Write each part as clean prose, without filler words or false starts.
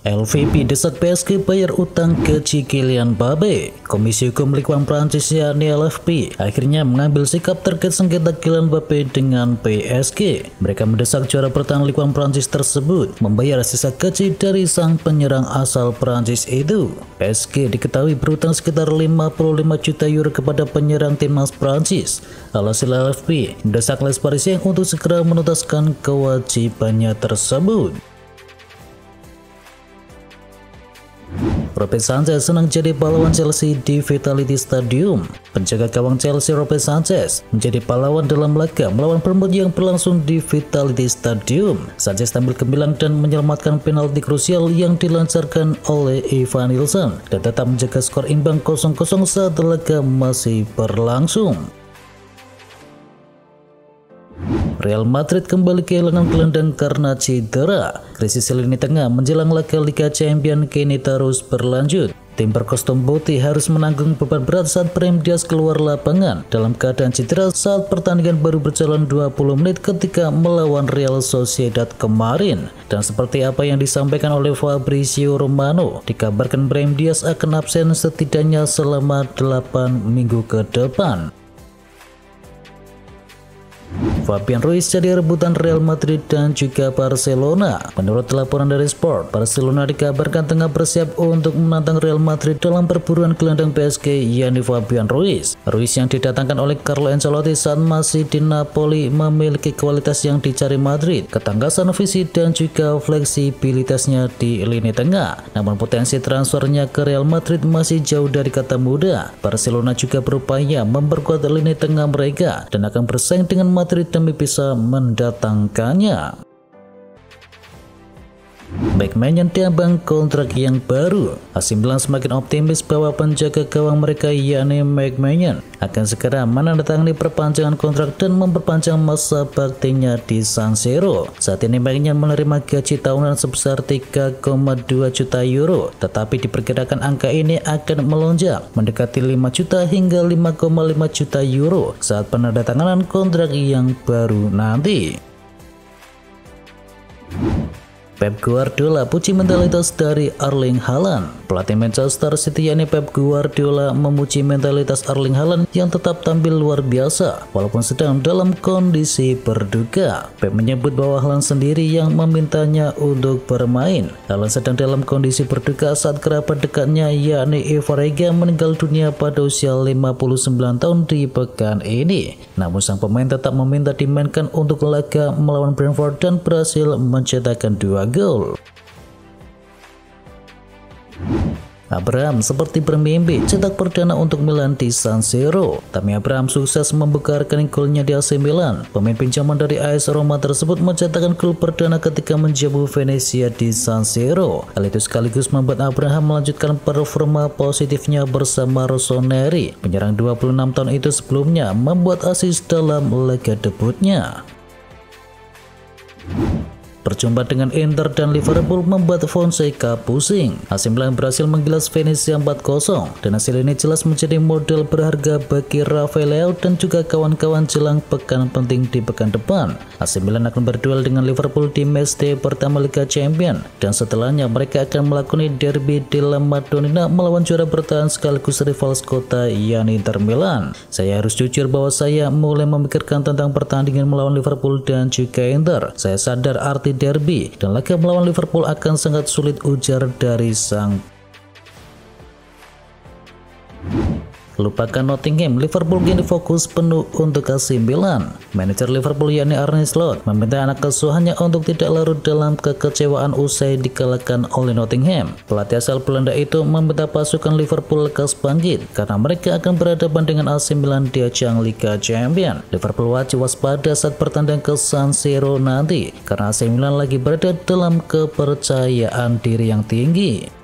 LVP desak PSG bayar utang gaji Kylian Mbappe. Komisi Hukum Ligue 1 Prancis yakni LFP akhirnya mengambil sikap terkait sengketa Kylian Mbappe dengan PSG. Mereka mendesak juara bertahan Ligue 1 Prancis tersebut membayar sisa gaji dari sang penyerang asal Prancis itu. PSG diketahui berutang sekitar 55 juta euro kepada penyerang timnas Prancis. Alhasil LFP mendesak Les Parisiens untuk segera menuntaskan kewajibannya tersebut. Robert Sanchez senang jadi pahlawan Chelsea di Vitality Stadium. Penjaga gawang Chelsea Robert Sanchez menjadi pahlawan dalam laga melawan Bournemouth yang berlangsung di Vitality Stadium. Sanchez tampil gemilang dan menyelamatkan penalti krusial yang dilancarkan oleh Ivan Nilsson dan tetap menjaga skor imbang 0-0 saat laga masih berlangsung. Real Madrid kembali kehilangan gelandang karena cedera. Krisis lini tengah menjelang laga Liga Champions kini terus berlanjut. Tim berkostum putih harus menanggung beban berat saat Brahim Diaz keluar lapangan dalam keadaan cedera saat pertandingan baru berjalan 20 menit ketika melawan Real Sociedad kemarin. Dan seperti apa yang disampaikan oleh Fabrizio Romano, dikabarkan Brahim Diaz akan absen setidaknya selama 8 minggu ke depan. Fabian Ruiz jadi rebutan Real Madrid dan juga Barcelona. Menurut laporan dari Sport, Barcelona dikabarkan tengah bersiap untuk menantang Real Madrid dalam perburuan gelandang PSG yakni Fabian Ruiz. Ruiz yang didatangkan oleh Carlo Ancelotti saat masih di Napoli memiliki kualitas yang dicari Madrid, ketangkasan visi dan juga fleksibilitasnya di lini tengah. Namun potensi transfernya ke Real Madrid masih jauh dari kata mudah. Barcelona juga berupaya memperkuat lini tengah mereka dan akan bersaing dengan Madrid demi bisa mendatangkannya. McMahon diambang kontrak yang baru. AC Milan semakin optimis bahwa penjaga gawang mereka yakni McMahon akan segera menandatangani perpanjangan kontrak dan memperpanjang masa baktinya di San Siro. Saat ini McMahon menerima gaji tahunan sebesar 3,2 juta euro, tetapi diperkirakan angka ini akan melonjak mendekati 5 juta hingga 5,5 juta euro saat penandatanganan kontrak yang baru nanti. Pep Guardiola puji mentalitas dari Erling Haaland. Pelatih Manchester City yakni Pep Guardiola memuji mentalitas Erling Haaland yang tetap tampil luar biasa walaupun sedang dalam kondisi berduka. Pep menyebut bahwa Haaland sendiri yang memintanya untuk bermain. Haaland sedang dalam kondisi berduka saat kerabat dekatnya yakni Eva Rega meninggal dunia pada usia 59 tahun di pekan ini. Namun sang pemain tetap meminta dimainkan untuk laga melawan Brentford dan berhasil mencetakkan 2 gol. Abraham seperti bermimpi cetak perdana untuk Milan di San Siro. Tammy Abraham sukses membuka rekening golnya di AC Milan. Pemain pinjaman dari AS Roma tersebut mencetakkan gol perdana ketika menjamu Venezia di San Siro. Hal itu sekaligus membuat Abraham melanjutkan performa positifnya bersama Rossoneri. Penyerang 26 tahun itu sebelumnya membuat assist dalam laga debutnya. Perjumpaan dengan Inter dan Liverpool membuat Fonseca pusing. AC Milan berhasil menggilas Venezia 4-0 dan hasil ini jelas menjadi modal berharga bagi Rafael Leao dan juga kawan-kawan jelang pekan penting di pekan depan. AC Milan akan berduel dengan Liverpool di matchday pertama Liga Champions dan setelahnya mereka akan melakoni derby di La Madonnina melawan juara bertahan sekaligus rival sekota yakni Inter Milan. Saya harus jujur bahwa saya mulai memikirkan tentang pertandingan melawan Liverpool dan juga Inter. Saya sadar arti derby dan laga melawan Liverpool akan sangat sulit, ujar dari sang. Lupakan Nottingham, Liverpool kini fokus penuh untuk AC Milan. Manajer Liverpool yakni Arne Slot meminta anak asuhannya untuk tidak larut dalam kekecewaan usai dikalahkan oleh Nottingham. Pelatih asal Belanda itu meminta pasukan Liverpool lekas bangkit karena mereka akan berhadapan dengan AC Milan di ajang Liga Champions. Liverpool wajib waspada saat bertandang ke San Siro nanti karena AC Milan lagi berada dalam kepercayaan diri yang tinggi.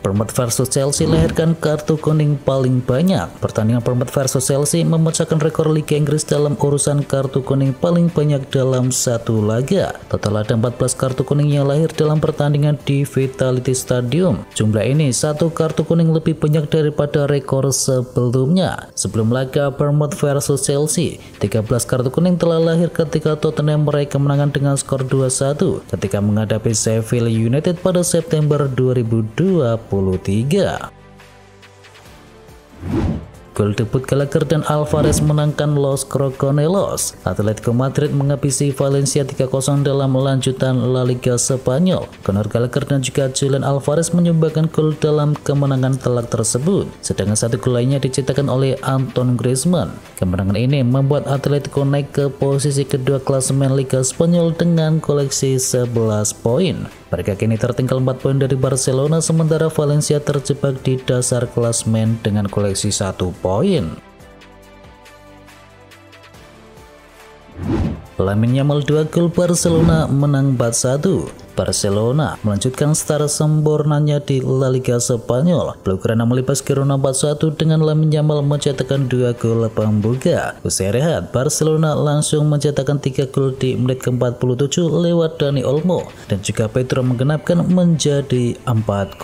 Bournemouth versus Chelsea lahirkan kartu kuning paling banyak. Pertandingan Bournemouth versus Chelsea memecahkan rekor Liga Inggris dalam urusan kartu kuning paling banyak dalam satu laga. Total ada 14 kartu kuning yang lahir dalam pertandingan di Vitality Stadium. Jumlah ini satu kartu kuning lebih banyak daripada rekor sebelumnya. Sebelum laga Bournemouth versus Chelsea, 13 kartu kuning telah lahir ketika Tottenham meraih kemenangan dengan skor 2-1 ketika menghadapi Sheffield United pada September 2023. Gol debut Gallagher dan Alvarez menangkan Los Crocodilos. Atletico Madrid menghabisi Valencia 3-0 dalam lanjutan La Liga Spanyol. Conor Gallagher dan juga Julian Alvarez menyumbangkan gol dalam kemenangan telak tersebut, sedangkan satu gol lainnya diciptakan oleh Antoine Griezmann. Kemenangan ini membuat Atletico naik ke posisi kedua klasemen Liga Spanyol dengan koleksi 11 poin. Mereka kini tertinggal 4 poin dari Barcelona, sementara Valencia terjebak di dasar klasemen dengan koleksi 1 poin. Lamine Yamal 2 gol, Barcelona menang 4-1. Barcelona melanjutkan start sempurnanya di La Liga Spanyol. Blaugrana melibas Girona 4-1 dengan Lamine Yamal mencetakkan 2 gol pembuka. Usai rehat, Barcelona langsung mencetakkan 3 gol di menit ke-47 lewat Dani Olmo dan juga Pedro menggenapkan menjadi 4-0.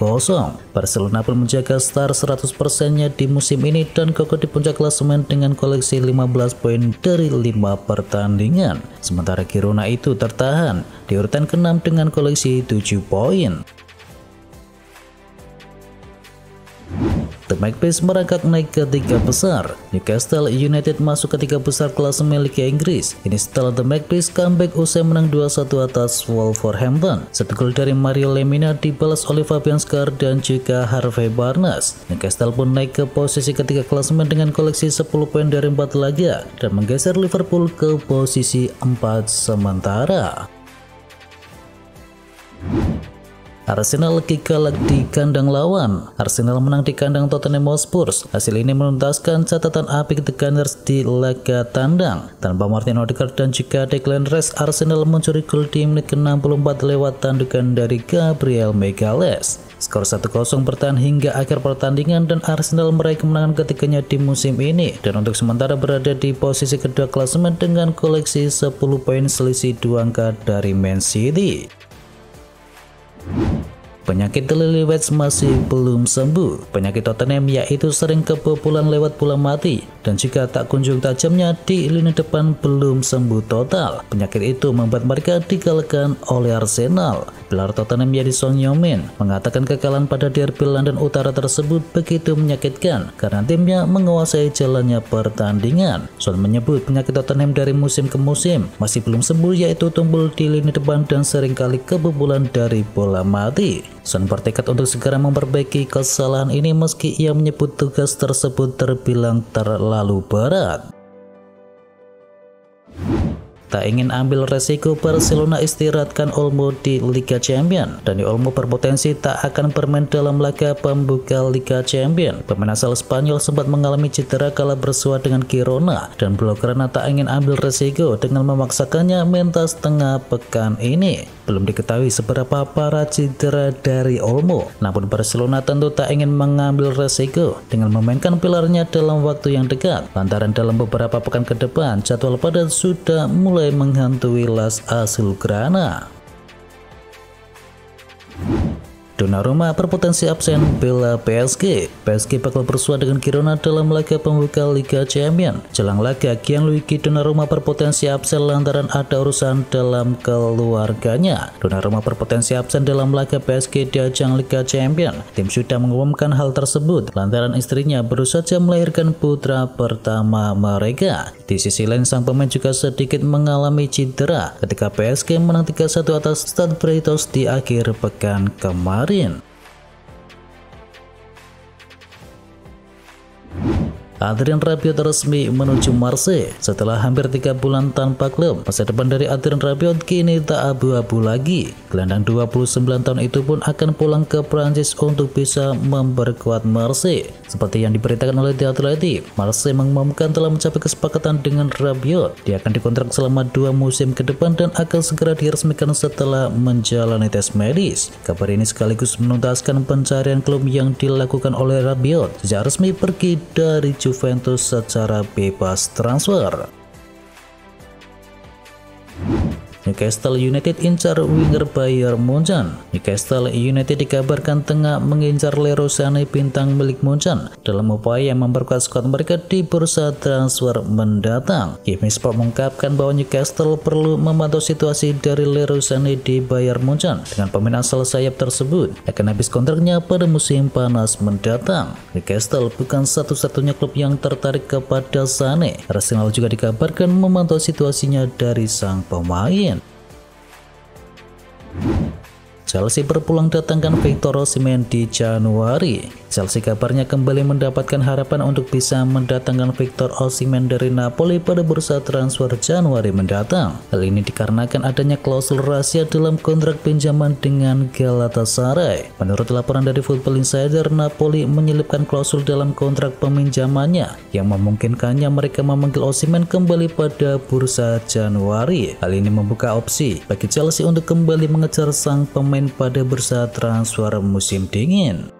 Barcelona pun menjaga start 100%-nya di musim ini dan kokoh di puncak klasemen dengan koleksi 15 poin dari 5 pertandingan. Sementara Girona itu tertahan di urutan ke-6 dengan koleksi 7 poin. The Magpies merangkak naik ke 3 besar. Newcastle United masuk ke 3 besar klasemen Liga Inggris. Ini setelah The Magpies comeback usai menang 2-1 atas Wolverhampton. Satu gol dari Mario Lemina dibalas oleh Fabian Schär dan juga Harvey Barnes. Newcastle pun naik ke posisi ketiga klasemen dengan koleksi 10 poin dari 4 laga dan menggeser Liverpool ke posisi 4 sementara. Arsenal galak di kandang lawan. Arsenal menang di kandang Tottenham Hotspur. Hasil ini menuntaskan catatan apik The Gunners di laga tandang. Tanpa Martin Odegaard dan juga Declan Rice, Arsenal mencuri gol di menit ke-64 lewat tandukan dari Gabriel Magalhaes. Skor 1-0 bertahan hingga akhir pertandingan dan Arsenal meraih kemenangan ketiganya di musim ini dan untuk sementara berada di posisi kedua klasemen dengan koleksi 10 poin selisih 2 angka dari Man City. Penyakit Lillywhite masih belum sembuh. Penyakit Tottenham yaitu sering kebobolan lewat bola mati dan jika tak kunjung tajamnya di lini depan belum sembuh total. Penyakit itu membuat mereka dikalahkan oleh Arsenal. Pelatih Tottenham Yedi Son Heung-min mengatakan kekalahan pada derby London Utara tersebut begitu menyakitkan karena timnya menguasai jalannya pertandingan. Son menyebut penyakit Tottenham dari musim ke musim masih belum sembuh, yaitu tumbul di lini depan dan seringkali kebobolan dari bola mati. Son bertekad untuk segera memperbaiki kesalahan ini meski ia menyebut tugas tersebut terbilang terlalu berat. Tak ingin ambil resiko, Barcelona istirahatkan Olmo di Liga Champions. Dani Olmo berpotensi tak akan bermain dalam laga pembuka Liga Champions. Pemain asal Spanyol sempat mengalami cedera kala bersua dengan Girona dan Blaugrana tak ingin ambil resiko dengan memaksakannya mentas tengah pekan ini. Belum diketahui seberapa parah cedera dari Olmo, namun Barcelona tentu tak ingin mengambil resiko dengan memainkan pilarnya dalam waktu yang dekat lantaran dalam beberapa pekan ke depan jadwal padat sudah mulai menghantui Las Azulgrana. Donnarumma berpotensi absen bela PSG. PSG bakal bersua dengan Girona dalam laga pembuka Liga Champions. Jelang laga, Gianluigi Donnarumma berpotensi absen lantaran ada urusan dalam keluarganya. Donnarumma berpotensi absen dalam laga PSG di ajang Liga Champions. Tim sudah mengumumkan hal tersebut lantaran istrinya baru saja melahirkan putra pertama mereka. Di sisi lain, sang pemain juga sedikit mengalami cedera ketika PSG menang 3-1 atas Stade Bretos di akhir pekan kemarin. Adrien Rabiot resmi menuju Marseille. Setelah hampir 3 bulan tanpa klub, masa depan dari Adrien Rabiot kini tak abu-abu lagi. Gelandang 29 tahun itu pun akan pulang ke Prancis untuk bisa memperkuat Marseille. Seperti yang diberitakan oleh The Athletic, Marseille mengumumkan telah mencapai kesepakatan dengan Rabiot. Dia akan dikontrak selama 2 musim ke depan dan akan segera diresmikan setelah menjalani tes medis. Kabar ini sekaligus menuntaskan pencarian klub yang dilakukan oleh Rabiot sejak resmi pergi dari Juventus secara bebas transfer. Newcastle United incar winger Bayern Munchen. Newcastle United dikabarkan tengah mengincar Leroy Sané, bintang milik Munchen, dalam upaya memperkuat skuad mereka di bursa transfer mendatang. Given Sport mengungkapkan bahwa Newcastle perlu memantau situasi dari Leroy Sané di Bayern Munchen dengan pemain asal sayap tersebut akan habis kontraknya pada musim panas mendatang. Newcastle bukan satu-satunya klub yang tertarik kepada Sané. Arsenal juga dikabarkan memantau situasinya dari sang pemain. Chelsea berpulang datangkan Victor Osimhen di Januari. Chelsea kabarnya kembali mendapatkan harapan untuk bisa mendatangkan Victor Osimhen dari Napoli pada bursa transfer Januari mendatang. Hal ini dikarenakan adanya klausul rahasia dalam kontrak pinjaman dengan Galatasaray. Menurut laporan dari Football Insider, Napoli menyelipkan klausul dalam kontrak peminjamannya yang memungkinkannya mereka memanggil Osimhen kembali pada bursa Januari. Hal ini membuka opsi bagi Chelsea untuk kembali mengejar sang pemain pada bursa transfer musim dingin.